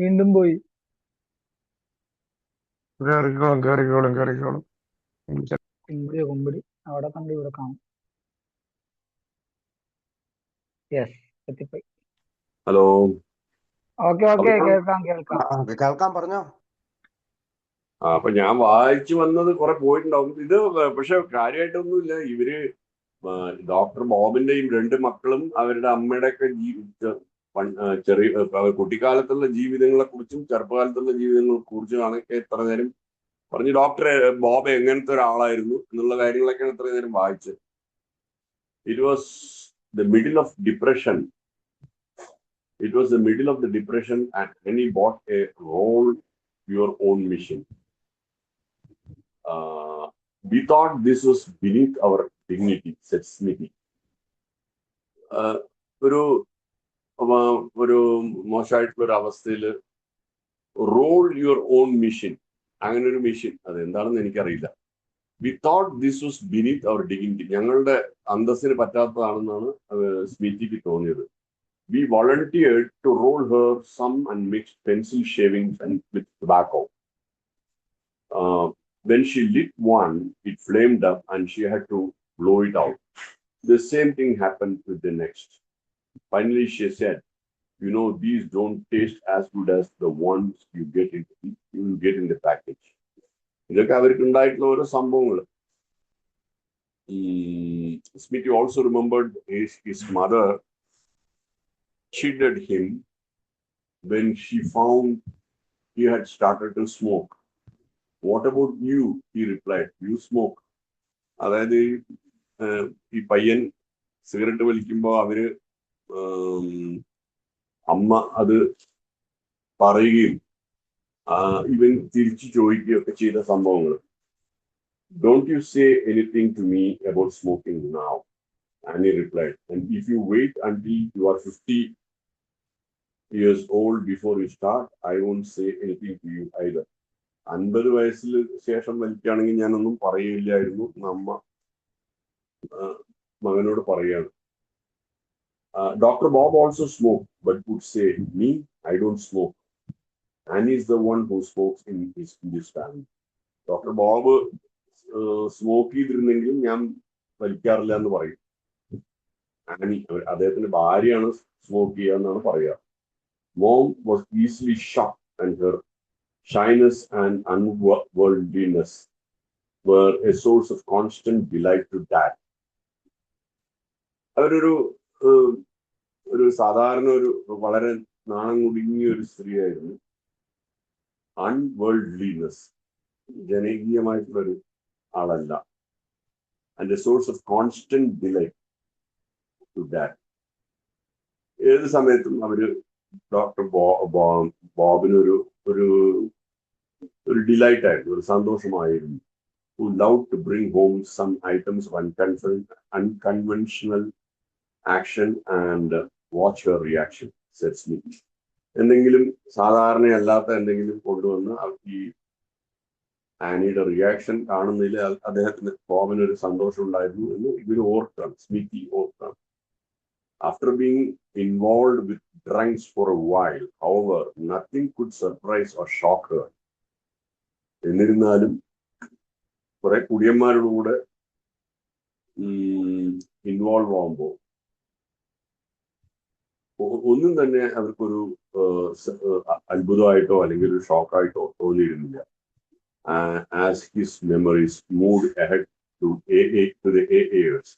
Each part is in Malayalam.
വീണ്ടും പോയി. കേറിക്കോളും കേറിക്കോളും കേറിക്കോളും. കുമ്പിടി അവിടെ കണ്ട് ഇവിടെ കാണും. യെസ്, എത്തിപ്പോയി. ഹലോ. ഓക്കെ ഓക്കെ, കേൾക്കാം കേൾക്കാം. കേൾക്കാൻ പറഞ്ഞോ. അപ്പൊ ഞാൻ വായിച്ചു വന്നത് കുറെ പോയിട്ടുണ്ടാവും ഇത്. പക്ഷെ കാര്യമായിട്ടൊന്നുമില്ല. ഇവര് ഡോക്ടർ ബോബിന്റെയും രണ്ട് മക്കളും അവരുടെ അമ്മയുടെ ഒക്കെ ചെറിയ കുട്ടിക്കാലത്തുള്ള ജീവിതങ്ങളെ കുറിച്ചും ചെറുപ്പകാലത്തുള്ള ജീവിതങ്ങളെ കുറിച്ചുമാണ് എത്ര നേരം പറഞ്ഞു. ഡോക്ടർ ബോബ് എങ്ങനത്തെ ഒരാളായിരുന്നു എന്നുള്ള കാര്യങ്ങളൊക്കെയാണ് എത്ര നേരം വായിച്ചത്. It was the middle of depression. It was the middle of the depression and he bought a roll your own mission. We thought this was beneath our dignity, said Smithy. ഒരു മോശമായിട്ടുള്ള ഒരു അവസ്ഥയിൽ റോൾ യുവർ ഓൺ മിഷൻ, അങ്ങനെ ഒരു മിഷൻ അതെന്താണെന്ന് എനിക്കറിയില്ല. We thought this was beneath our dignity, ഞങ്ങളുടെ അന്തസ്സിന് പറ്റാത്തതാണെന്നാണ് സ്മിതിക്ക് തോന്നിയത്. We volunteered to roll her some and mix pencil shavings and with tobacco. When she lit one, it flamed up and she had to blow it out. The same thing happened with the next. Finally, she said, "You know, these don't taste as good as the ones you get in the package." ഇതൊക്കെ അവർക്ക് ഉണ്ടായിട്ടുള്ള ഓരോ സംഭവങ്ങൾ. Smithy also remembered his mother chided him when she found he had started to smoke. "What about you?" he replied. "You smoke." അതായത് ഈ പയ്യൻ സിഗരറ്റ് വലിക്കുമ്പോൾ അവര് അമ്മ അത് പറയുകയും ഇവൻ തിരിച്ചു ചോദിക്കുകയൊക്കെ ചെയ്ത സംഭവങ്ങൾ. "Don't you say anything to me about smoking now," Annie replied. "And if you wait until you are 50 years old before you start, I won't say anything to you either." 50 വയസ്സിന് ശേഷം വലിക്കുകയാണെങ്കിൽ ഞാനൊന്നും പറയില്ലായിരുന്നു അമ്മ മകനോട് പറയാണ്. Dr. Bob also smoked, but would say, "Me, I don't smoke. Annie is the one who smokes in this family." Doctor Bob smoke ചെയ്തിരുന്നെങ്കിലും ഞാൻ വലിക്കാറില്ല എന്ന് പറയും. ആനി, അദ്ദേഹത്തിന്റെ ഭാര്യയാണ് സ്മോക്ക് ചെയ്യുക എന്നാണ് പറയുക. Mom was easily shocked, and her shyness and unworldliness were a source of constant delight to Dad. അവരൊരു സാധാരണ ഒരു വളരെ നാണം കുടുങ്ങിയ ഒരു സ്ത്രീയായിരുന്നു. അൺവേൾഡ്ലിനെസ്, ജനകീയമായിട്ടുള്ള ഒരു ആളല്ല. And a source of constant delight to Dad. ഏത് സമയത്തും അവര് ഡോക്ടർ ബോബിനൊരു ഒരു ഡിലൈറ്റ് ആയിരുന്നു, ഒരു സന്തോഷമായിരുന്നു. Who loved to bring home some items of unconventional action and watch her reaction, said Smith. എന്തെങ്കിലും സാധാരണയല്ലാത്ത എന്തെങ്കിലും കൊണ്ടുവന്ന് ഈ ആനിയുടെ റിയാക്ഷൻ കാണുന്നതിൽ അദ്ദേഹത്തിന് ബോബിനൊരു സന്തോഷം ഉണ്ടായിരുന്നു എന്ന് ഇവർ ഓർത്താണ്, സ്മിതി ഓർത്താണ്. After being involved with drunks for a while, however, nothing could surprise or shock her. എന്നിരുന്നാലും കുറെ കുടിയന്മാരുടെ കൂടെ ഇൻവോൾവ് ആവുമ്പോൾ ഒന്നും തന്നെ അവർക്കൊരു അത്ഭുതമായിട്ടോ അല്ലെങ്കിൽ ഒരു ഷോക്കായിട്ടോ തോന്നിയിരുന്നില്ല. As his memories moved ahead to the AAs.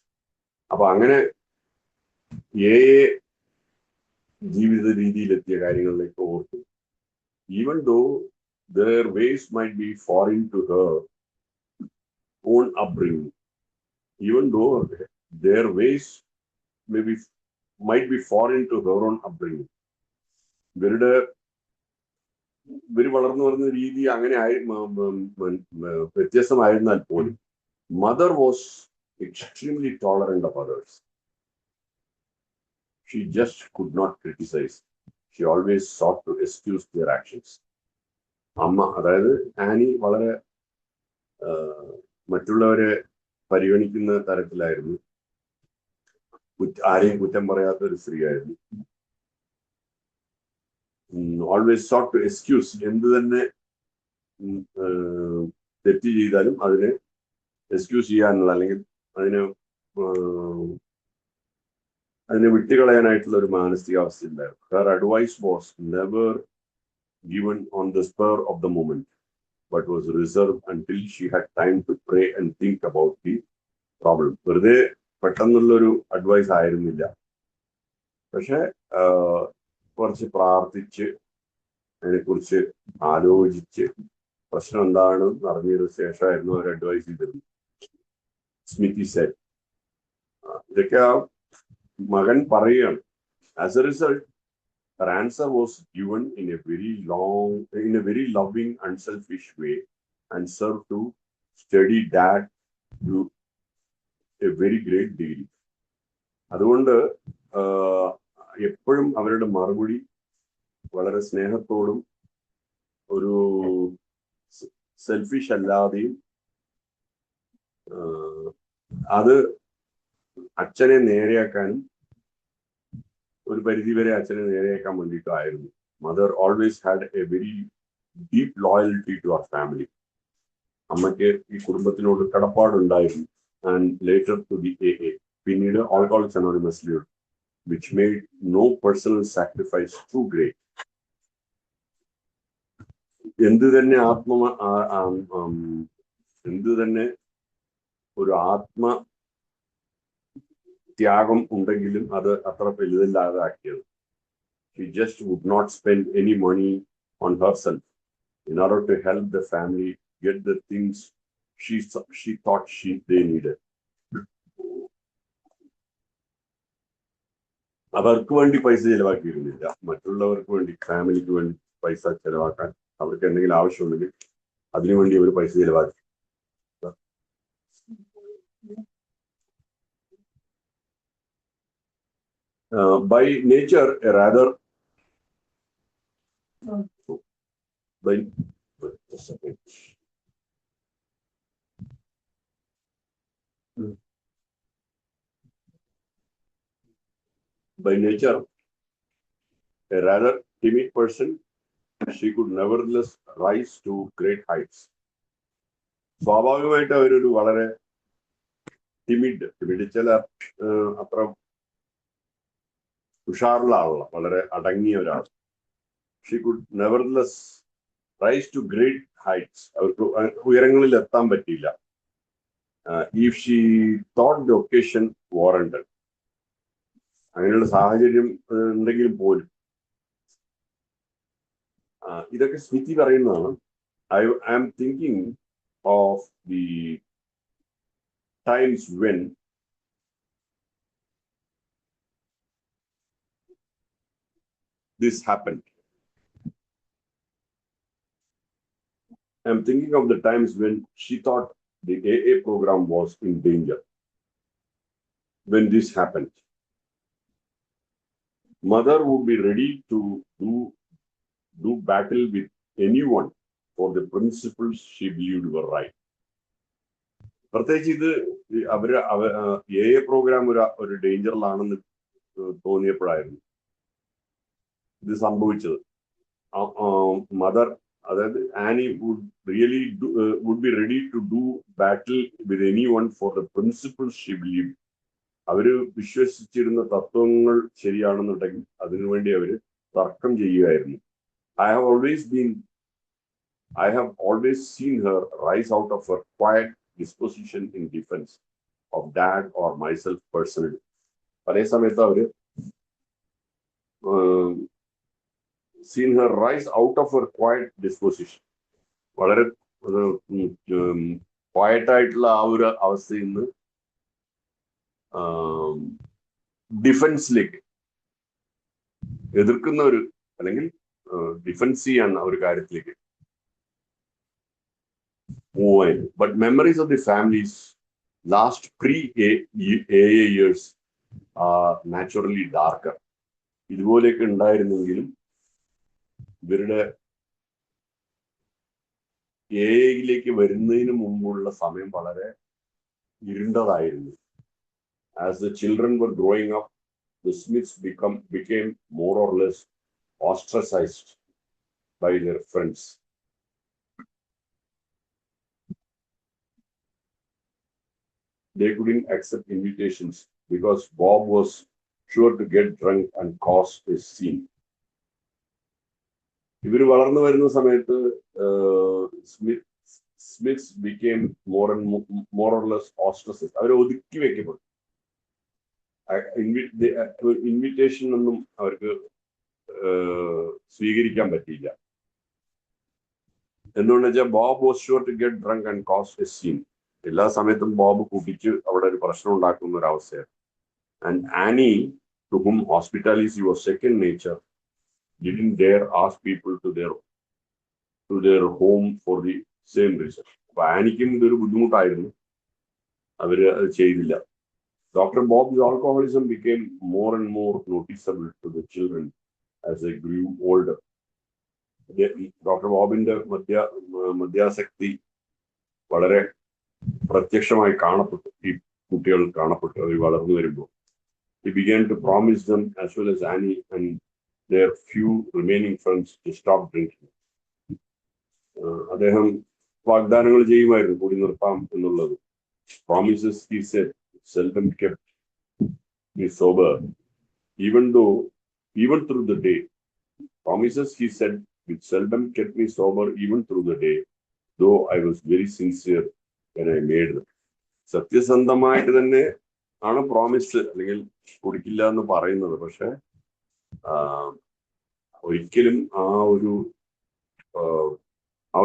അപ്പൊ അങ്ങനെ ജീവിത രീതിയിലെത്തിയ കാര്യങ്ങളിലേക്ക് ഓർത്തു. Even though their ways might be foreign to her own upbringing, even though their ways might be foreign to her own upbringing, ഇവർ വളർന്നു വരുന്ന രീതി അങ്ങനെ വ്യത്യസ്തമായിരുന്നാൽ പോലും mother was extremely tolerant of others. She just could not criticize. She always sought to excuse their actions. അമ്മ, അതായത് ആനി, വളരെ മറ്റുള്ളവരെ പരിഗണിക്കുന്ന തരത്തിലായിരുന്നു, ആരെയും കുറ്റം പറയാത്ത ഒരു സ്ത്രീയായിരുന്നു. Always sought to excuse. എന്ത് തന്നെ തെറ്റ് ചെയ്താലും അതിനെ എക്സ്ക്യൂസ് ചെയ്യാനുള്ള, അല്ലെങ്കിൽ അതിനെ വിട്ടുകളയാനായിട്ടുള്ള ഒരു മാനസികാവസ്ഥ ഉണ്ടായിരുന്നു. Her advice was never given on the spur of the moment, but was reserved until she had time to pray and think about the problem. വെറുതെ പെട്ടെന്നുള്ളൊരു അഡ്വൈസ് ആയിരുന്നില്ല, പക്ഷെ കുറച്ച് പ്രാർത്ഥിച്ച് അതിനെക്കുറിച്ച് ആലോചിച്ച് പ്രശ്നം എന്താണെന്ന് അറിഞ്ഞതിന് ശേഷമായിരുന്നു അവർ അഡ്വൈസ് ചെയ്തിരുന്നത്. സ്മിതി സെഡ്. ഇതൊക്കെ ആ മകൻ പറയുകയാണ്. As A result, her answer was given in a very loving, unselfish way, and served to steady dad to a very great deal. അതുകൊണ്ട് എപ്പോഴും അവരുടെ മറുപടി വളരെ സ്നേഹത്തോടും ഒരു സെൽഫിഷ് അല്ലാതെയും അത് അച്ഛനെ നേരെയാക്കാനും ഒരു പരിധിവരെ അച്ഛനെ നേരെയാക്കാൻ വേണ്ടിയിട്ടായിരുന്നു. Mother always had a very deep loyalty to our family. അമ്മയ്ക്ക് ഈ കുടുംബത്തിനോട് കടപ്പാടുണ്ടായിരുന്നു. And later to the AA, പിന്നീട് ആൽക്കഹോളിക്സ് അനോണിമസിലും, which made no personal sacrifice too great. എന്ത് തന്നെ ഒരു ത്യാഗം ഉണ്ടെങ്കിലും അത് അത്ര വലുതല്ലാതാക്കിയത്. She just would not spend any money on herself in order to help the family get the things she thought they needed. അവർക്ക് വേണ്ടി പൈസ ചെലവാക്കിയിരുന്നില്ല, മറ്റുള്ളവർക്ക് വേണ്ടി, ഫാമിലിക്ക് വേണ്ടി പൈസ ചെലവാക്കാൻ അവർക്ക് എന്തെങ്കിലും ആവശ്യമുണ്ടെങ്കിൽ അതിനുവേണ്ടി അവർ പൈസ ചെലവാക്കി. By nature, a rather by nature a rather timid person, she could nevertheless rise to great heights. സ്വാഭാവികമായിട്ട് അവരൊരു വളരെ ടിമിഡ് ചില അത്ര ഉഷാറുള്ള ആളല്ല, വളരെ അടങ്ങിയ ഒരാൾ. She could nevertheless rise to great heights. അവർക്ക് ഉയരങ്ങളിൽ എത്താൻ പറ്റിയില്ല. If she thought the occasion warranted, അങ്ങനെയുള്ള സാഹചര്യം ഉണ്ടെങ്കിലും പോലും. ഇതൊക്കെ സ്മിതി പറയുന്നതാണ്. I am thinking of the times when this happened. I'm thinking of the times when she thought the AA program was in danger. When this happened, mother would be ready to do battle with anyone for the principles she believed were right. പ്രത്യേകിച്ച് ഇത് AA പ്രോഗ്രാം ഒരു ഡേഞ്ചറിലാണെന്ന് തോന്നിയപ്പോഴായിരുന്നു ഇത് സംഭവിച്ചത്. മദർ, അതായത് Annie would be ready to do battle with anyone for the principles she believed. അവര് വിശ്വസിച്ചിരുന്ന തത്വങ്ങൾ ശരിയാണെന്നുണ്ടെങ്കിൽ അതിനുവേണ്ടി അവര് തർക്കം ചെയ്യുകയായിരുന്നു. I have always seen her rise out of her quiet disposition in defense of dad or myself personally. പല സമയത്ത് അവര് seen her rise out of her quiet disposition. വളരെ ക്വയറ്റ് ആയിട്ടുള്ള ആ ഒരു അവസ്ഥയിൽ നിന്ന് ഡിഫൻസിലേക്ക്, എതിർക്കുന്ന ഒരു, അല്ലെങ്കിൽ ഡിഫൻസ് ചെയ്യാൻ ഒരു കാര്യത്തിലേക്ക് പോവായിരുന്നു. But memories of the families last pre-AA years are naturally darker. ഇതുപോലെയൊക്കെ ഉണ്ടായിരുന്നെങ്കിലും ഇവരുടെ AA വരുന്നതിന് മുമ്പുള്ള സമയം വളരെ ഇരുണ്ടതായിരുന്നു. As the children were growing up, the Smiths became more or less ostracized by their friends. They couldn't accept invitations because Bob was sure to get drunk and cause a scene. ഇവർ വളർന്നു വരുന്ന സമയത്ത് smiths became more or less ostracized. അവരെ ഒതുക്കി വെക്കപ്പെട്ടു. ഇൻവിറ്റേഷൻ ഒന്നും അവർക്ക് സ്വീകരിക്കാൻ പറ്റിയില്ല. എന്തുകൊണ്ടെന്ന് വെച്ചാൽ Bob was sure to get drunk and cause a scene. എല്ലാ സമയത്തും ബോബ് കുടിച്ച് അവിടെ ഒരു പ്രശ്നം ഉണ്ടാക്കുന്ന ഒരു അവസ്ഥയാണ്. And Annie, to whom hospitality was second nature, didn't dare ask people to their home for the same reason. അപ്പൊ ആനിക്കും ഇതൊരു ബുദ്ധിമുട്ടായിരുന്നു. അവര് അത് ചെയ്തില്ല. Dr. Bob's alcoholism became more and more noticeable to the children as they grew older. Doctor ബോബിന്റെ മദ്യാസക്തി വളരെ പ്രത്യക്ഷമായി കാണപ്പെട്ടു. ഈ കുട്ടികൾ കാണപ്പെട്ടു അവർ വളർന്നു വരുമ്പോൾ. He began to promise them as well as Annie and their few remaining friends to stop drinking. അദ്ദേഹം വാഗ്ദാനങ്ങൾ ചെയ്യുമായിരുന്നു കൂടി നിർത്താം എന്നുള്ളത്. Promises, he said, seldom kept me sober, even through the day. Promises, he said, which seldom kept me sober even through the day, though I was very sincere when I made them. സത്യസന്ധമായിട്ട് തന്നെ ആണ് പ്രോമിസ് അല്ലെങ്കിൽ കുടിക്കില്ല എന്ന് പറയുന്നത്. പക്ഷെ ഒരിക്കലും ആ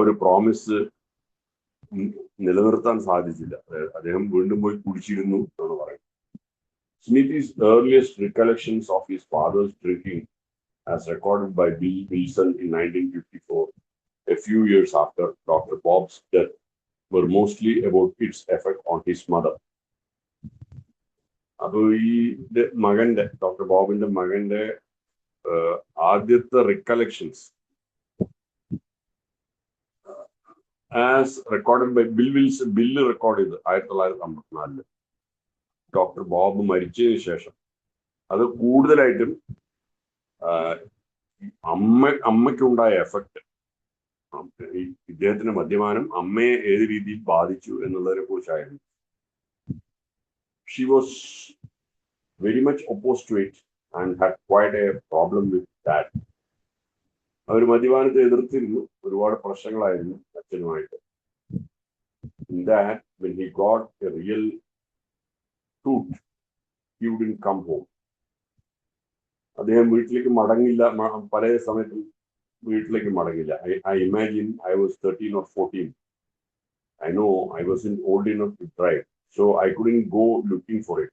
ഒരു പ്രോമിസ് നിലനിർത്താൻ സാധിച്ചില്ല. അദ്ദേഹം വീണ്ടും പോയി കുടിച്ചിരുന്നു എന്നാണ് പറയുന്നത്. Smithy's earliest recollections of his father's drinking, as recorded by Bill Wilson in 1954, a few years after Dr. Bob's death, were mostly about its effect on his mother. അപ്പൊ ഈ മകന്റെ ഡോക്ടർ ബോബിന്റെ മകന്റെ ആദ്യത്തെ recollections as recorded by Bill Wilson, Bill record ചെയ്ത് 1954 ഡോക്ടർ ബോബ് മരിച്ചതിന് ശേഷം, അത് കൂടുതലായിട്ടും അമ്മയ്ക്കുണ്ടായ എഫക്റ്റ്, ഇദ്ദേഹത്തിന്റെ മദ്യപാനം അമ്മയെ ഏത് രീതിയിൽ ബാധിച്ചു എന്നുള്ളതിനെ കുറിച്ചായിരുന്നു. She was very much opposed to it and had quite a problem with that. അവർ മദ്യപാനത്തെ എതിർത്തിരുന്നു. ഒരുപാട് പ്രശ്നങ്ങളായിരുന്നു അച്ഛനുമായിട്ട്. In that, when he got a real truth, he wouldn't come home. അദ്ദേഹം വീട്ടിലേക്ക് മടങ്ങില്ല. പല സമയത്തും വീട്ടിലേക്ക് മടങ്ങില്ല. I imagine I was 13 or 14. I know I wasn't old enough to drive, so I couldn't go looking for it.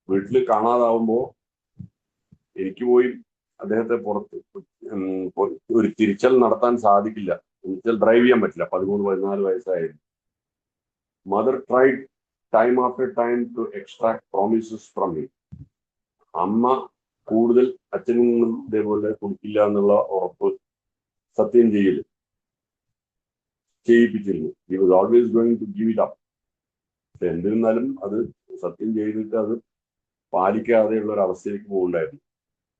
വീട്ടിൽ കാണാതാവുമ്പോൾ എനിക്ക് പോയി അദ്ദേഹത്തെ പുറത്ത് ഒരു തിരിച്ചൽ നടത്താൻ സാധിക്കില്ല. തിരിച്ചൽ ഡ്രൈവ് ചെയ്യാൻ പറ്റില്ല. 13-14 വയസ്സായിരുന്നു. Mother tried time after time to extract promises from him. അമ്മ കൂടുതൽ അച്ഛനിൽ നിന്നും ഇതേപോലെ കുടിക്കില്ല എന്നുള്ള ഉറപ്പ് സത്യം ചെയ്യിപ്പിച്ചിരുന്നു. He was always going to give it up. പക്ഷെ എന്നിരുന്നാലും അത് സത്യം ചെയ്തിട്ട് അത് പാലിക്കാതെയുള്ള ഒരു അവസ്ഥയിലേക്ക് പോകുന്നുണ്ടായിരുന്നു.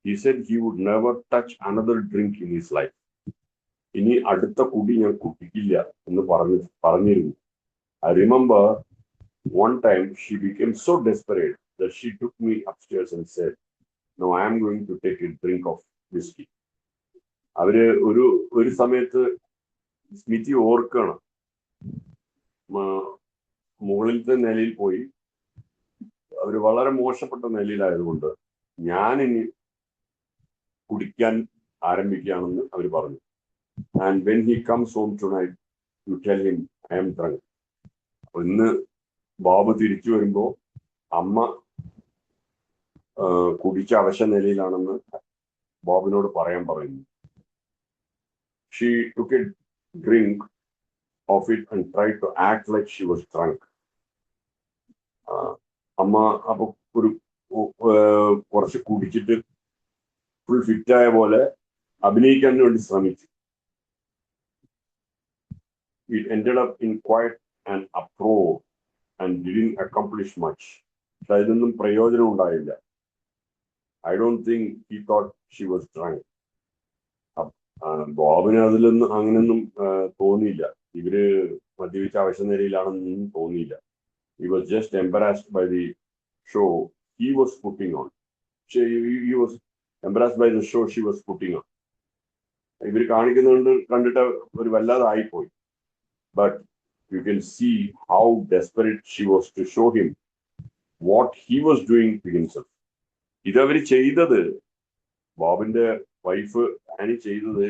He said he would never touch another drink in his life. ഇനി അടുത്ത കുടി ഞാൻ കുടിക്കില്ല എന്ന് പറഞ്ഞിരുന്നു. I remember one time she became so desperate that she took me upstairs and said, "No, I am going to take a drink of whiskey." അവര് ഒരു സമയത്ത് സ്മിതി ഓർക്കണം, മുകളിലത്തെ നിലയിൽ പോയി, അവര് വളരെ മോശപ്പെട്ട നിലയിലായതുകൊണ്ട് ഞാൻ ഇനി കുടിക്കാൻ ആരംഭിക്കുകയാണെന്ന് അവർ പറഞ്ഞു. And when he comes home tonight you tell him I am drunk. അപ്പൊ ഇന്ന് ബോബ് തിരിച്ചു വരുമ്പോ അമ്മ കുടിച്ച അവശ നിലയിലാണെന്ന് ബോബിനോട് പറയാൻ പറയുന്നു. She took a drink of it and try to act like she was drunk. അമ്മ അപ്പൊ കുറച്ച് കുടിച്ചിട്ട് ഫുൾ ഫിറ്റായ പോലെ അഭിനയിക്കാൻ വേണ്ടി ശ്രമിച്ചു. It ended up in quite an uproar and didn't accomplish much. പക്ഷെ അതിനൊന്നും പ്രയോജനം ഉണ്ടായില്ല. I don't think he thought she was drunk. ബോബിന് അതിലൊന്നും അങ്ങനെയൊന്നും തോന്നിയില്ല. ഇവര് മദ്യപിച്ച അവശനിലയിലാണെന്നൊന്നും തോന്നിയില്ല. He was just embarrassed by the show he was putting on. He was embarrassed by the show she was putting on. ഇവർ കാണിക്കുന്നുണ്ട് കണ്ടിട്ട് ഒരു വല്ലാതെ ആയിപ്പോയി. But you can see how desperate she was to show him what he was doing to himself. ഇതവര് ചെയ്തത്, ബോബിന്റെ വൈഫ് ആനി ചെയ്തത്,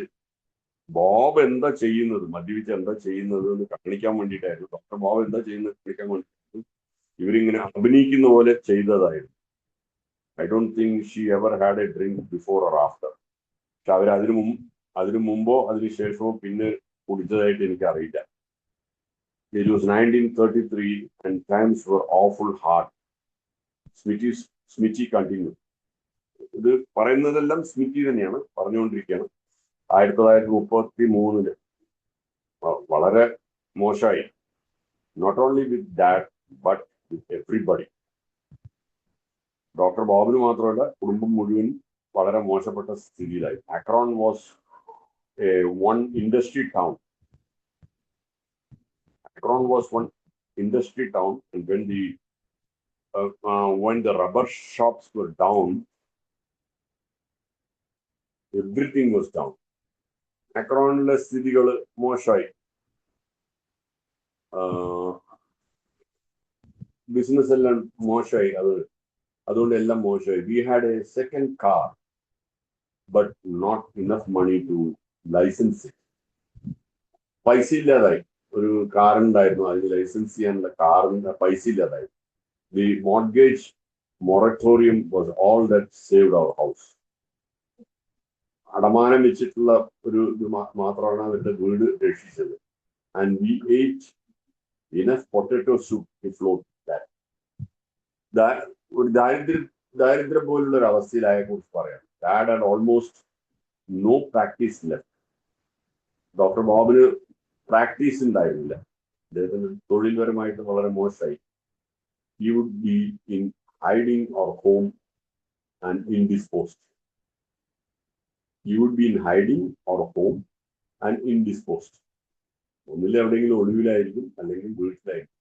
ബോബ് എന്താ ചെയ്യുന്നത്, മദ്യപിച്ച് എന്താ ചെയ്യുന്നത് എന്ന് കാണിക്കാൻ വേണ്ടിയിട്ടായിരുന്നു. ഡോക്ടർ ബോബ് എന്താ ചെയ്യുന്നത് കാണിക്കാൻ വേണ്ടിയിട്ട് ഇവരിങ്ങനെ അഭിനയിക്കുന്ന പോലെ ചെയ്തതായിരുന്നു. I don't think she ever had A drink before or after. പക്ഷെ അവർ അതിനു മുമ്പോ അതിനു ശേഷമോ പിന്നെ കുടിച്ചതായിട്ട് എനിക്ക് അറിയില്ല. It was 1933 and times were awful hard. Smitty continue. ഇത് പറയുന്നതെല്ലാം സ്മിറ്റി തന്നെയാണ് പറഞ്ഞുകൊണ്ടിരിക്കുകയാണ്. 1933 വളരെ മോശമായി. Not only with dad but with everybody. Doctor ബോബിന് മാത്രമല്ല, കുടുംബം മുഴുവൻ വളരെ മോശപ്പെട്ട സ്ഥിതിയിലായി. Akron was one industry town. Akron was one industry town, and when the rubber shops were down, everything was down. Akronile സ്ഥിതികൾ മോശമായി. ബിസിനസ് എല്ലാം മോശമായി. അതുകൊണ്ട് എല്ലാം മോശമായി. We had a second car, but not enough money to license it. പൈസ ഇല്ലാതായി. ഒരു കാർ ഉണ്ടായിരുന്നു, അതിന് ലൈസൻസ് ചെയ്യാനുള്ള കാറിന്റെ പൈസ ഇല്ലാതായി. The mortgage moratorium was all that saved our house. അടമാനം വെച്ചിട്ടുള്ള ഒരു ഇത് മാത്രമാണ് അവരുടെ വീട് രക്ഷിച്ചത്. And we ate enough potato soup to float that. ഒരു ദാരിദ്ര്യം പോലുള്ള ഒരു അവസ്ഥയിലായ കുറിച്ച് പറയാം. That and almost no practice left. Doctor ബോബിന് പ്രാക്ടീസ് ഉണ്ടായിരുന്നില്ല. അദ്ദേഹത്തിന് തൊഴിൽപരമായിട്ട് വളരെ മോശമായി. He would be in hiding or home and indisposed. He would be in hiding or home and indisposed. ഒന്നിൽ എവിടെയെങ്കിലും ഒളിവിലായിരിക്കും, അല്ലെങ്കിൽ വീട്ടിലായിരിക്കും.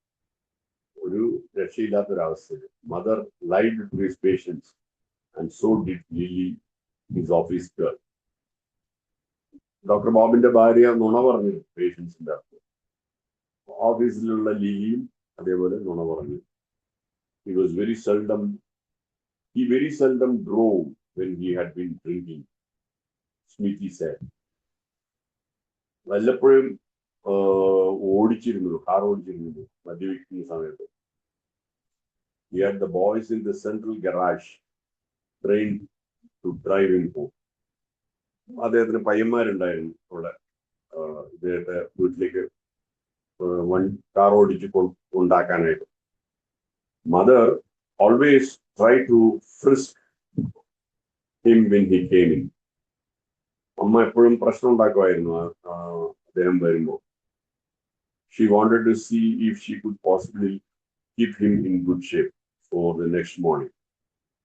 ഒരു രക്ഷയില്ലാത്തൊരവസ്ഥയിൽ. Mother lied to his patients and so did Lily, his office girl. Doctor ബോബിന്റെ ഭാര്യ നുണ പറഞ്ഞു പേഷ്യൻസിന്റെ അടുത്ത്. ഓഫീസിലുള്ള ലിലിയും അതേപോലെ നുണ പറഞ്ഞു. He very seldom drove when he had been drinking, Smithy said. വല്ലപ്പോഴും കാർ ഓടിച്ചിരുന്നു മദ്യപിക്കുന്ന സമയത്ത്. He had the boys in the central garage trained to drive him home. അദ്ദേഹത്തിന് പയ്യന്മാരുണ്ടായിരുന്നു അവിടെ. ഇദ്ദേഹത്തെ വീട്ടിലേക്ക് കാർ ഓടിച്ച് കൊണ്ടാക്കാനായിട്ട്. Mother always tried to frisk him when he came in. അമ്മ എപ്പോഴും പ്രശ്നം ഉണ്ടാക്കുമായിരുന്നു അദ്ദേഹം വരുമ്പോൾ. She wanted to see if she could possibly keep him in good shape for the next morning.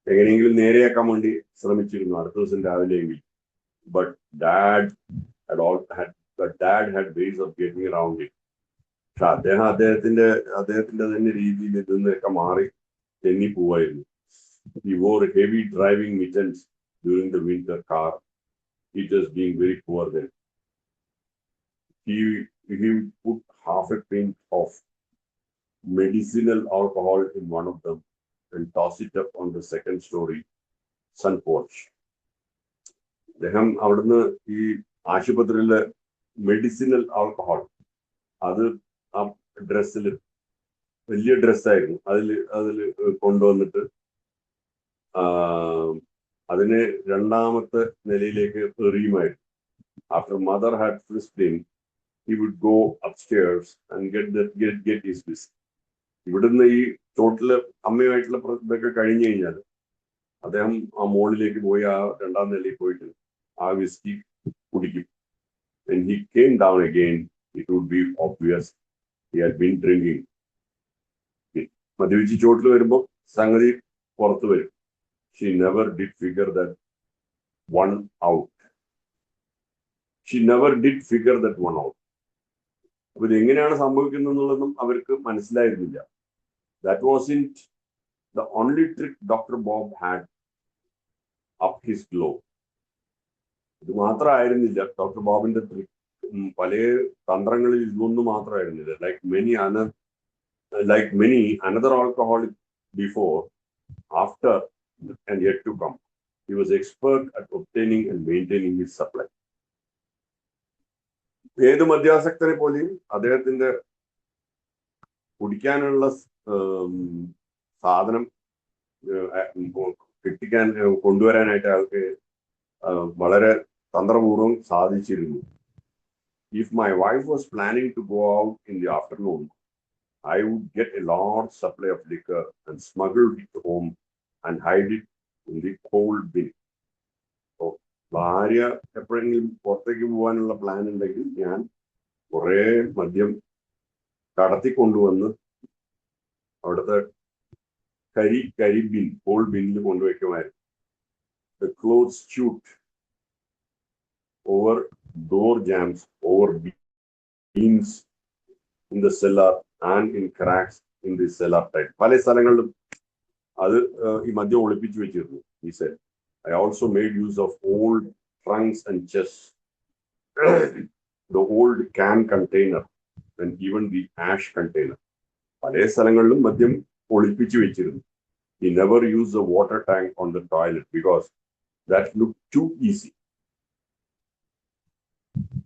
എങ്ങനെയെങ്കിലും നേരെയാക്കാൻ വേണ്ടി ശ്രമിച്ചിരുന്നു അടുത്ത ദിവസം രാവിലെയെങ്കിൽ. But dad had ways of getting around it. പക്ഷെ അദ്ദേഹത്തിന്റെ തന്നെ രീതിയിൽ ഇതൊക്കെ മാറി തെന്നി പോവായിരുന്നു. He wore heavy driving mittens during the winter, car heaters being very poor then. He put half a pint of medicinal alcohol in one of them and toss it up on the second story sun porch. അദ്ദേഹം അവിടുന്ന് ഈ ആശുപത്രിയിലെ മെഡിസിനൽ ആൽക്കഹോൾ, അത് ആ ഡ്രസ്സിൽ, വലിയ ഡ്രസ്സായിരുന്നു, അതിൽ കൊണ്ടുവന്നിട്ട് അതിനെ രണ്ടാമത്തെ നിലയിലേക്ക് എറിയുമായിരുന്നു. After mother had frisked him, he would go upstairs and get his whiskey. ഇവിടുന്ന് ഈ ടോട്ടല് അമ്മയുമായിട്ടുള്ള ഇതൊക്കെ കഴിഞ്ഞു കഴിഞ്ഞാൽ അദ്ദേഹം ആ മോളിലേക്ക് പോയി ആ രണ്ടാം നിലയിൽ പോയിട്ട് ആ വിസ്കി കുടിക്കും. When he came down again, it would be obvious he had been drinking. മദ്യപിച്ച് ചോട്ടിൽ വരുമ്പോൾ സംഗതി പുറത്തു വരും. She never did figure that one out. She never did figure that one out. അപ്പൊ ഇത് എങ്ങനെയാണ് സംഭവിക്കുന്നതെന്നുള്ളതും അവർക്ക് മനസ്സിലായിരുന്നില്ല. That was in the only trick doctor Bob had up his glow. ഇത് മാത്രമായിരുന്നില്ല ഡോക്ടർ ബോബിന്റെ ട്രിക്ക്. പല തന്ത്രങ്ങളിൽ ഇതൊന്നും മാത്രമായിരുന്നില്ല. like many another alcoholic before, after, and yet to come, he was expert at obtaining and maintaining his supply. ഏത് മദ്യാസക്തനെ പോലെയും അദ്ദേഹത്തിന്റെ കുടിക്കാനുള്ള സാധനം കൊണ്ടുവരാനായിട്ട് അയാൾക്ക് വളരെ തന്ത്രപൂർവ്വം സാധിച്ചിരുന്നു. If my wife was planning to go out in the afternoon, I would get a large supply of liquor and smuggle it home and hide it in the coal bin. So, ഭാര്യ എപ്പോഴെങ്കിലും പുറത്തേക്ക് പോകാനുള്ള പ്ലാൻ ഉണ്ടെങ്കിൽ ഞാൻ കുറെ മദ്യം കടത്തിക്കൊണ്ടുവന്ന് അവിടുത്തെ കരിബിൻ call ബിന്നിൽ കൊണ്ടുവയ്ക്കുമായിരുന്നു. The clothes chute over door jams, over beams in the cellar and in cracks in the cellar type. പല സ്ഥലങ്ങളിലും അത് ഈ മദ്യം ഒളിപ്പിച്ചു വെച്ചിരുന്നു. He said, I also made use of old trunks and chests, the old can container and even the ash container. പല സ്ഥലങ്ങളിലും മദ്യം ഒളിപ്പിച്ചു വെച്ചിരുന്നു. He never used the water tank on the toilet because that looked too easy.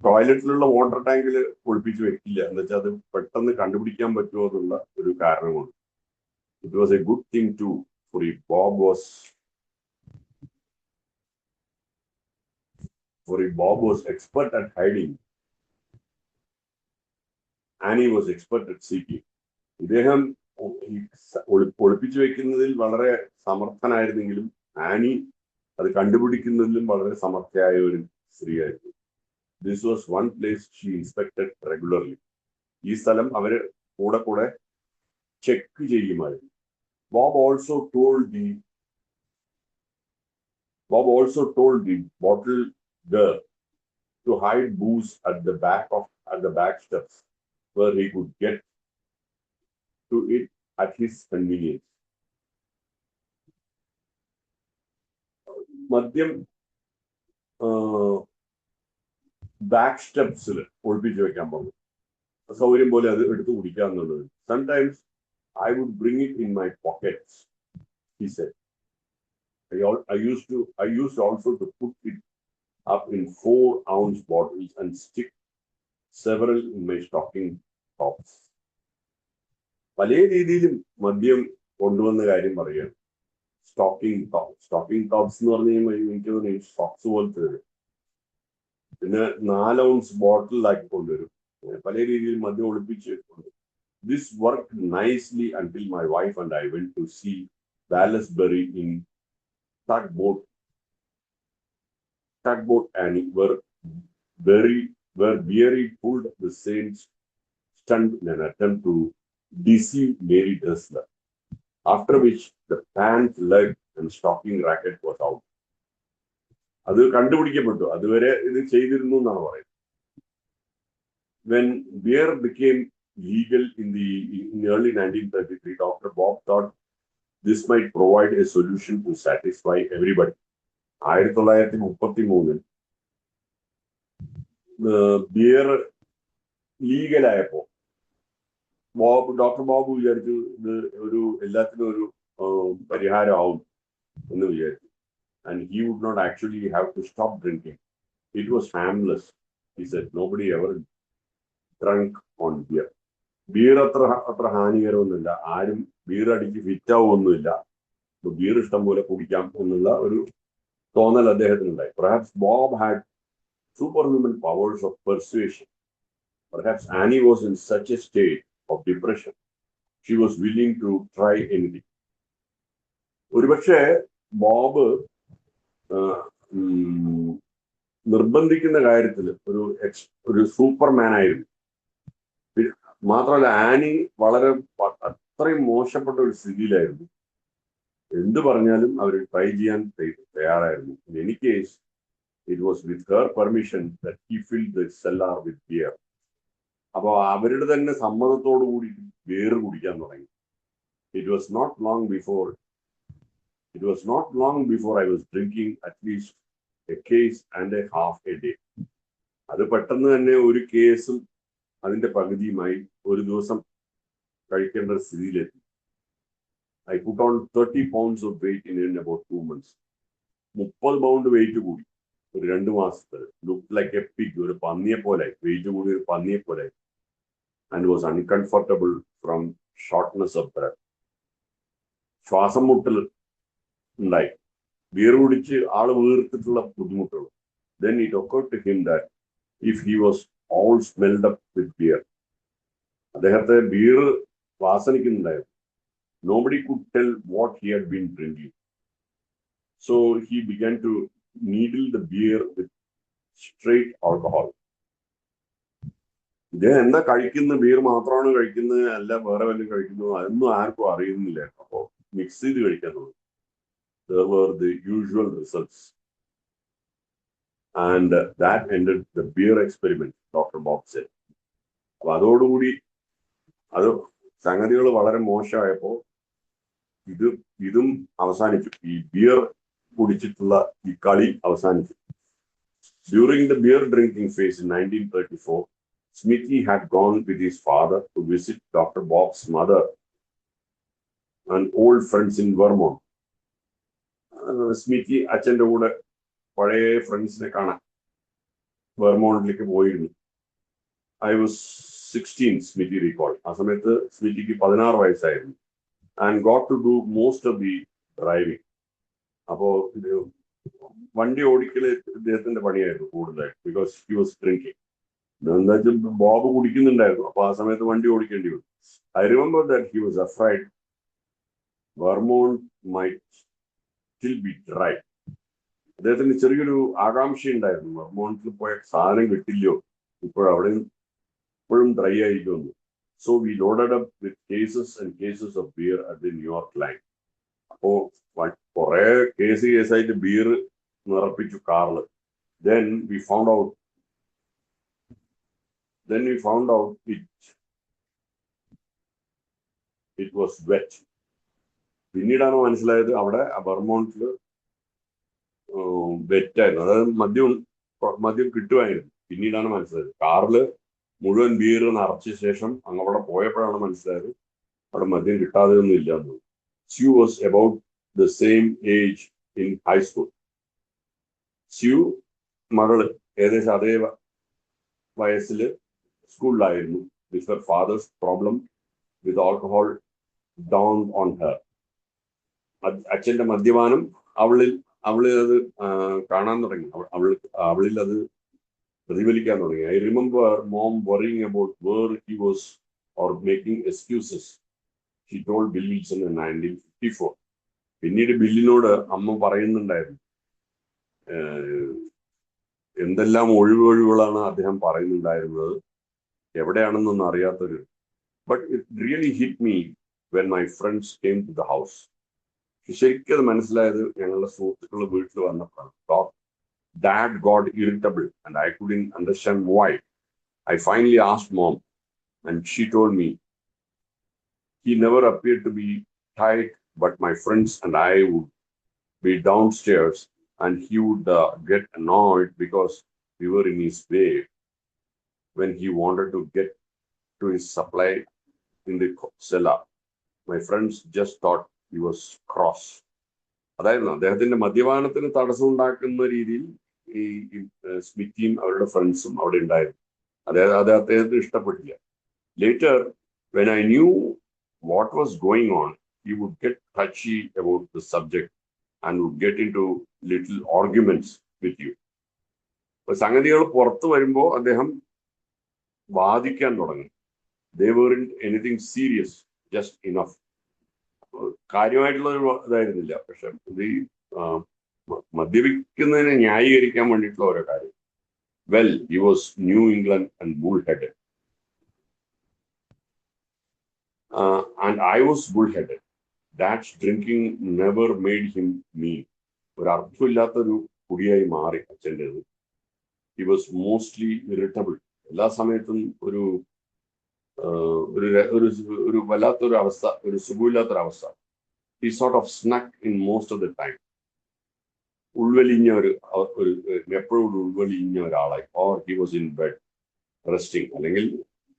ടോയ്ലറ്റിലുള്ള വാട്ടർ ടാങ്കിൽ ഒളിപ്പിച്ച് വെക്കില്ല. എന്ന് വെച്ചാൽ അത് പെട്ടെന്ന് കണ്ടുപിടിക്കാൻ പറ്റുമോ എന്നുള്ള ഒരു കാരണമാണ്. It was a good thing to for Bob was expert at hiding. Annie was expert at seeking. ഇദ്ദേഹം ഒളിപ്പിച്ചു വെക്കുന്നതിൽ വളരെ സമർത്ഥനായിരുന്നെങ്കിലും ആനി അത് കണ്ടുപിടിക്കുന്നതിലും വളരെ സമർത്ഥയായ ഒരു സ്ത്രീയായിരുന്നു. This was one place she inspected regularly. ഈ സ്ഥലം അവര് കൂടെ ചെക്ക് ചെയ്യുമായിരുന്നു. Bob also told the bottle girl to hide booze at the back steps where he could get to it at his convenience. മദ്യം ബാക്ക് സ്റ്റെപ്സിൽ ഒളിപ്പിച്ചു വെക്കാൻ പറഞ്ഞു. സൗകര്യം പോലെ അത് എടുത്ത് കുടിക്കാന്നുള്ളത്. Sometimes I would bring it in my pockets, he said. I used also to put it up in 4-ounce bottles and stick several in my stocking tops. പല രീതിയിലും മദ്യം കൊണ്ടുവന്ന കാര്യം പറയുകയാണ്. സ്റ്റോക്കിംഗ് ടോപ്സ് എന്ന് പറഞ്ഞു കഴിയുമ്പോൾ എനിക്ക് തോന്നി സോക്സ് പോലത്തെ, പിന്നെ 4 ounce ബോട്ടിലാക്കി കൊണ്ടുവരും. പല രീതിയിൽ മദ്യം ഒളിപ്പിച്ച് കൊണ്ടുവരും. This work nicely until my wife and I went to see Wallace Beery in tugboat Annie, where Beery pulled the same stunt in an attempt to deceive Mary Dressler, after which the pant leg and stocking racket was out. അത് കണ്ടുപിടിക്കപ്പെട്ടു. അതുവരെ ഇത് ചെയ്തിരുന്നു എന്നാണ് പറയുന്നത്. When beer became legal in early 1933, Dr. Bob thought this might provide a solution to satisfy everybody. 1933 beer ലീഗലായപ്പോ ഡോക്ടർ ബോബ് വിചാരിച്ചു ഇത് എല്ലാത്തിനും ഒരു പരിഹാരമാവും എന്ന് വിചാരിച്ചു. And he would not actually have to stop drinking. It was harmless. He said, nobody ever drunk on beer. Beer അത്ര ഹാനികരമൊന്നുമില്ല. ആരും ബിയർ അടിച്ച് ഫിറ്റാവൊന്നുമില്ല. ബിയർ ഇഷ്ടം പോലെ കുടിക്കാം എന്നുള്ള ഒരു തോന്നൽ അദ്ദേഹത്തിനുണ്ടായി. Perhaps Bob had superhuman powers of persuasion. Perhaps Annie was in such a state of depression. She was willing to try anything. ഒരുപക്ഷെ ബോബ് നിർബന്ധിക്കുന്ന കാര്യത്തിൽ ഒരു സൂപ്പർമാൻ ആയിരുന്നു. മാത്രമല്ല ആനി വളരെ അത്രയും മോശപ്പെട്ട ഒരു സ്ഥിതിയിലായിരുന്നു. എന്ത് പറഞ്ഞാലും അവർ ട്രൈ ചെയ്യാൻ തയ്യാറായിരുന്നു. In any case, It was with her permission that he filled the cellar with beer. അപ്പോൾ അവരുടെ തന്നെ സമ്മതത്തോടു കൂടി ബിയർ കുടിക്കാൻ തുടങ്ങി. It was not long before I was drinking at least a case and a half a day. അത് പെട്ടെന്ന് തന്നെ ഒരു കേസും അതിന്റെ പകുതിയുമായി ഒരു ദിവസം കഴിക്കേണ്ട സ്ഥിതിയിലെത്തി. I put on 30 pounds of weight in about 2 months. 30 pound wait കൂടി ഒരു 2 മാസത്തിൽ. ലുക്ക് ലൈക്ക് എ പിഗ്, ഒരു പന്നിയെ പോലെ, വെയിറ്റ് കൂടി ഒരു പന്നിയെ പോലെ. And was uncomfortable from shortness of breath. ശ്വാസം മുട്ടൽ ഉണ്ടായി, ബിയർ കുടിച്ച് ആള് വീർത്തിട്ടുള്ള ബുദ്ധിമുട്ടുകൾ. Then it occurred to him that if he was all smelled up with beer, അദ്ദേഹത്തെ beer വാസനിക്കുന്നുണ്ടായിരുന്നു. Nobody could tell what he had been drinking. So he began to needle the beer with straight alcohol. ഇദ്ദേഹം എന്താ കഴിക്കുന്ന, ബിയർ മാത്രമാണ് കഴിക്കുന്നത്, അല്ല വേറെ വല്ലതും കഴിക്കുന്നു, അതൊന്നും ആർക്കും അറിയുന്നില്ല. അപ്പോൾ മിക്സ് ചെയ്ത് കഴിക്കാൻ തുടങ്ങി. There were the usual results. And that ended the beer experiment, Dr. Bob said. അപ്പൊ അതോടുകൂടി അത് സംഗതികൾ വളരെ മോശമായപ്പോ ഇതും അവസാനിച്ചു. ഈ ബിയർ കുടിച്ചിട്ടുള്ള ഈ കളി അവസാനിച്ചു. During the beer drinking phase in 1934, Smithy had gone with his father to visit Dr. Bob's mother and old friends in Vermont. Smithy അച്ഛൻ്റെ കൂടെ പഴയ ഫ്രണ്ട്സിനെ കാണാൻ വെർമോണ്ടിലേക്ക് പോയിരുന്നു. I was 16, Smithy recalled. ആ സമയത്ത് സ്മിത്തിക്ക് 16 വയസ്സായിരുന്നു. And got to do most of the driving. അപ്പോ വണ്ടി ഓടിക്കല് ഇദ്ദേഹത്തിന്റെ പണിയായിരുന്നു കൂടുതലായിട്ട്. Because he was drinking. എന്താ വെച്ചാൽ ബോബ് കുടിക്കുന്നുണ്ടായിരുന്നു. അപ്പൊ ആ സമയത്ത് വണ്ടി ഓടിക്കേണ്ടി വന്നു. I remember that he was afraid Vermont might still be dry. അദ്ദേഹത്തിന് ചെറിയൊരു ആകാംക്ഷ ഉണ്ടായിരുന്നു, വെർമോണ്ടിൽ പോയ സാധനം കിട്ടില്ലയോ, ഇപ്പോഴും ഡ്രൈ ആയിരിക്കുമെന്ന്. So we loaded up with cases and cases of beer at the New York line. അപ്പോ കുറെ കേസായിട്ട് ബിയർ നിറപ്പിച്ചു കാറില്. Then we found out it was wet. പിന്നീടാണ് മനസ്സിലായത് അവിടെ വെർമോണ്ടില് വെറ്റായിരുന്നു, അതായത് മദ്യം കിട്ടുമായിരുന്നു. പിന്നീടാണ് മനസ്സിലായത്. കാറില് മുഴുവൻ ബിയർ നിറച്ച ശേഷം അങ്ങ് അവിടെ പോയപ്പോഴാണ് മനസ്സിലായത് അവിടെ മദ്യം കിട്ടാതെ ഒന്നും ഇല്ല എന്ന്. Sue was about the same age in high school. Sue മകള് ഏകദേശം അതേ വയസ്സില് സ്കൂളിലായിരുന്നു. With her father's problem with alcohol down on her. അച്ഛന്റെ മദ്യപാനം അവളിൽ അത് കാണാൻ തുടങ്ങി, അവളിൽ അത് പ്രതിഫലിക്കാൻ തുടങ്ങി. I remember mom worrying about where he was or making excuses. She told Bill Wilson in 1954. പിന്നീട് ബില്ലിനോട് അമ്മ പറയുന്നുണ്ടായിരുന്നു എന്തെല്ലാം ഒഴിവുകളാണ് അദ്ദേഹം പറയുന്നുണ്ടായിരുന്നത്, എവിടെയാണെന്നൊന്നും അറിയാത്തൊരു. But it really hit me when my friends came to the house. ശരിക്കും അത് മനസ്സിലായത് ഞങ്ങളുടെ സുഹൃത്തുക്കൾ വീട്ടിൽ വന്നപ്പോഴാണ്. Dad got irritable and I couldn't understand why. I finally asked mom and she told me he never appeared to be tight, but my friends and I would be downstairs and he would get annoyed because we were in his way when he wanted to get to his supply in the cellar. My friends just thought he was cross. അതായിരുന്നു അദ്ദേഹത്തിന്റെ മദ്യപാനത്തിന് തടസ്സം ഉണ്ടാക്കുന്ന രീതിയിൽ ഈ സ്മിത്തിയും അവരുടെ ഫ്രണ്ട്സും അവിടെ ഉണ്ടായിരുന്നു. അത് അദ്ദേഹത്തിന് ഇഷ്ടപ്പെട്ടില്ല. Later, when I knew what was going on, he would get touchy about the subject and would get into little arguments with you. അപ്പൊ സംഗതികൾ പുറത്തു വരുമ്പോ അദ്ദേഹം വാദിക്കാൻ തുടങ്ങി. They weren't anything serious, just enough. കാര്യമായിട്ടുള്ള ഇതായിരുന്നില്ല, പക്ഷെ ഇത് മദ്യപിക്കുന്നതിനെ ന്യായീകരിക്കാൻ വേണ്ടിയിട്ടുള്ള ഓരോ കാര്യം. Well, he was New England and bullheaded. And I was bullheaded. Dad's drinking never made him mean. ഒരു അർത്ഥമില്ലാത്തൊരു കുടിയായി മാറി അച്ഛൻ്റെത്. He was mostly irritable. എല്ലാ സമയത്തും ഒരു ഒരു വല്ലാത്തൊരു അവസ്ഥ, ഒരു സുഖമില്ലാത്തൊരവസ്ഥ. He sort of snuck in most of the time. ഉൾവലിഞ്ഞ ഒരു എപ്പോഴും ഒരു ഉൾവലിഞ്ഞ ഒരാളായി. Or he was in bed resting, അല്ലെങ്കിൽ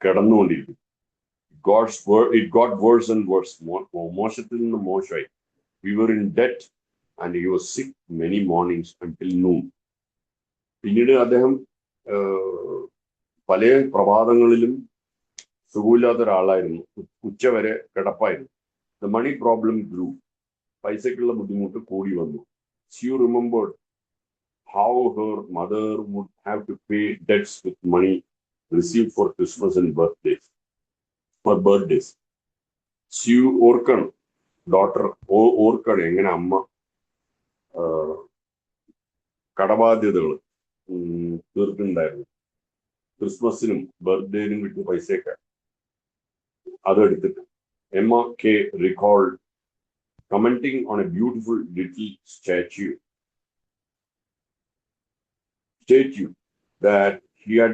കിടന്നുകൊണ്ടിരിക്കും. It got worse and worse. മോശത്തിൽ നിന്ന് മോശമായി. We were in debt and he was sick many mornings until noon. പിന്നീട് അദ്ദേഹം പല പ്രഭാതങ്ങളിലും സുഖമില്ലാത്ത ഒരാളായിരുന്നു. ഉച്ചവരെ കിടപ്പായിരുന്നു. The money problem grew. പൈസക്കുള്ള ബുദ്ധിമുട്ട് കൂടി വന്നു. She remembered how her mother would have to pay debts with money received for Christmas and birthdays. She ഓർക്കണം, ഡോക്ടർ ഓർക്കണം എങ്ങനെ അമ്മ കടബാധ്യതകൾ തീർക്കുന്നുണ്ടായിരുന്നു. ക്രിസ്മസിനും ബർത്ത്ഡേനും കിട്ടിയ പൈസയൊക്കെ അതെടുത്തിട്ട്. Emma K. recalled commenting on a beautiful little statue that had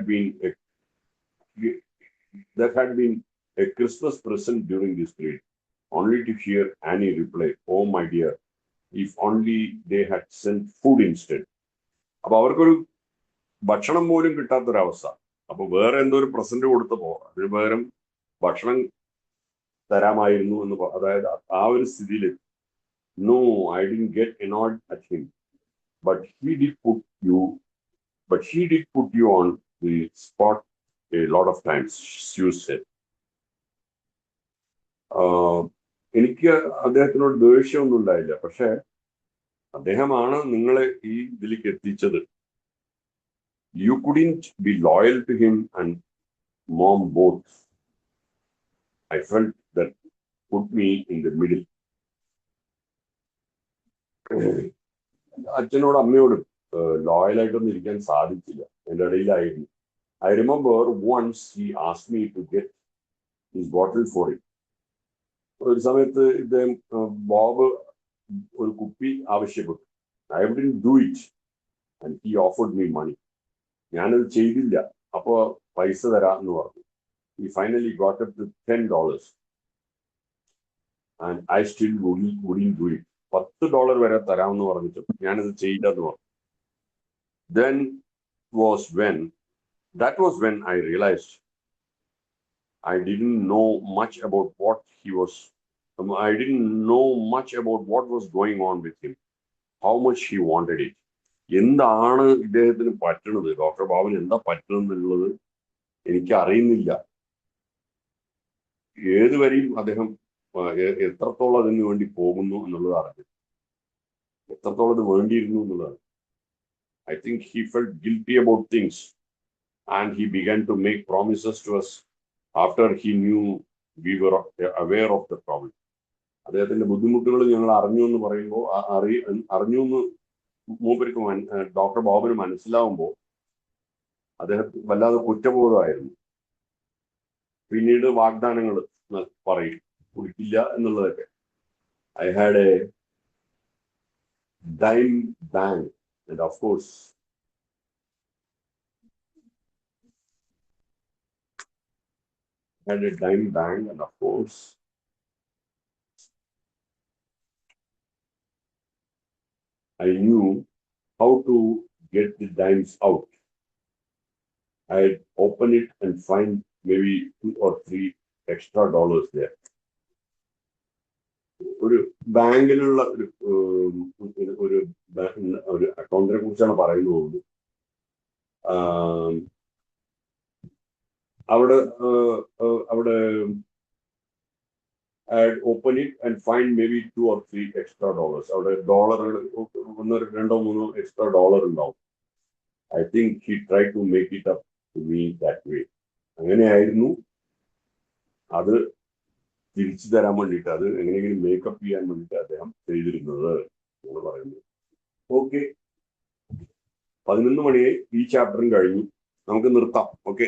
been a Christmas present during this period, only to hear Annie reply, "Oh my dear, if only they had sent food instead." അപ്പൊ അവർക്കൊരു ഭക്ഷണം പോലും കിട്ടാത്തൊരവസ്ഥ. അപ്പൊ വേറെ എന്തോ ഒരു പ്രസന്റ് കൊടുത്തപ്പോ അതിന് പകരം ഭക്ഷണം തരാമായിരുന്നു എന്ന്, അതായത് ആ ഒരു സ്ഥിതിയിൽ. No, I didn't get annoyed at him, but he did put you on the spot a lot of times, Sue said. എനിക്ക് അദ്ദേഹത്തിനോട് ദേഷ്യമൊന്നും ഉണ്ടായില്ല. പക്ഷെ അദ്ദേഹമാണ് നിങ്ങളെ ഈ ഇതിലേക്ക് എത്തിച്ചത്. You couldn't be loyal to him and mom both. I felt that put me in the middle. അച്ഛനോട് അമ്മയോടും ലോയലായിട്ടൊന്നും ഇരിക്കാൻ സാധിച്ചില്ല. എൻ്റെ ഇടയിലായിരുന്നു. I remember once he asked me to get his bottle for him. ഒരു സമയത്ത് ഇദ്ദേഹം ബോബ് ഒരു കുപ്പി ആവശ്യപ്പെട്ടു. I didn't do it and he offered me money. ഞാനത് ചെയ്തില്ല. അപ്പൊ പൈസ തരാമെന്ന് പറഞ്ഞു. He finally got up to $10 and I still wouldn't do it. $10 വരെ തരാമെന്ന് പറഞ്ഞിട്ട് ഞാനത് ചെയ്യില്ലെന്ന് പറഞ്ഞു. That was when I realized I didn't know much about what was going on with him, how much he wanted it. എന്താണ് ഇദ്ദേഹത്തിന് പറ്റണത്, ഡോക്ടർ ബാബുന് എന്താ പറ്റണമെന്നുള്ളത് എനിക്ക് അറിയുന്നില്ല. ഏതുവരെയും അദ്ദേഹം എത്രത്തോളം അതിന് വേണ്ടി പോകുന്നു എന്നുള്ളത് അറിഞ്ഞു, എത്രത്തോളം അത് വേണ്ടിയിരുന്നു എന്നുള്ളതാണ്. I think he felt guilty about things and he began to make promises to us after he knew we were aware of the problem. അദ്ദേഹത്തിന്റെ ബുദ്ധിമുട്ടുകൾ ഞങ്ങൾ അറിഞ്ഞു എന്ന് പറയുമ്പോൾ, അറിഞ്ഞു എന്ന് മൂപ്പർക്ക് ഡോക്ടർ ബോബിന് മനസ്സിലാവുമ്പോൾ അദ്ദേഹത്തിന് വല്ലാതെ കുറ്റബോധമായിരുന്നു. പിന്നീട് വാഗ്ദാനങ്ങൾ പറയും, കുടിക്കില്ല എന്നുള്ളതൊക്കെ. I had a dime bank and of course I knew how to get the dimes out. I'd open it and find maybe $2 or $3 extra there. ഒരു ബാങ്കിലുള്ള ഒരു അക്കൗണ്ടിനെ കുറിച്ചാണ് പറയുന്നത്. അവിടെ I'd open it and find maybe $2 or $3 extra. അവിടെ ഡോളറുകൾ $1, $2, $3 extra ഉണ്ടാവും. I think he tried to make it up to me that way. അങ്ങനെയായിരുന്നു അത് തിരിച്ചു തരാൻ വേണ്ടിയിട്ട്, അത് എങ്ങനെയെങ്കിലും മേക്കപ്പ് ചെയ്യാൻ വേണ്ടിയിട്ട് അദ്ദേഹം ചെയ്തിരുന്നത് എന്ന് പറയുന്നത്. ഓക്കെ, 11 മണിയായി. ഈ ചാപ്റ്ററും കഴിഞ്ഞു, നമുക്ക് നിർത്താം. ഓക്കെ,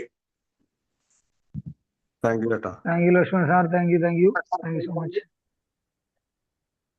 താങ്ക് യു ചേട്ടാ. Thank you Lakshman sir. Thank you so much.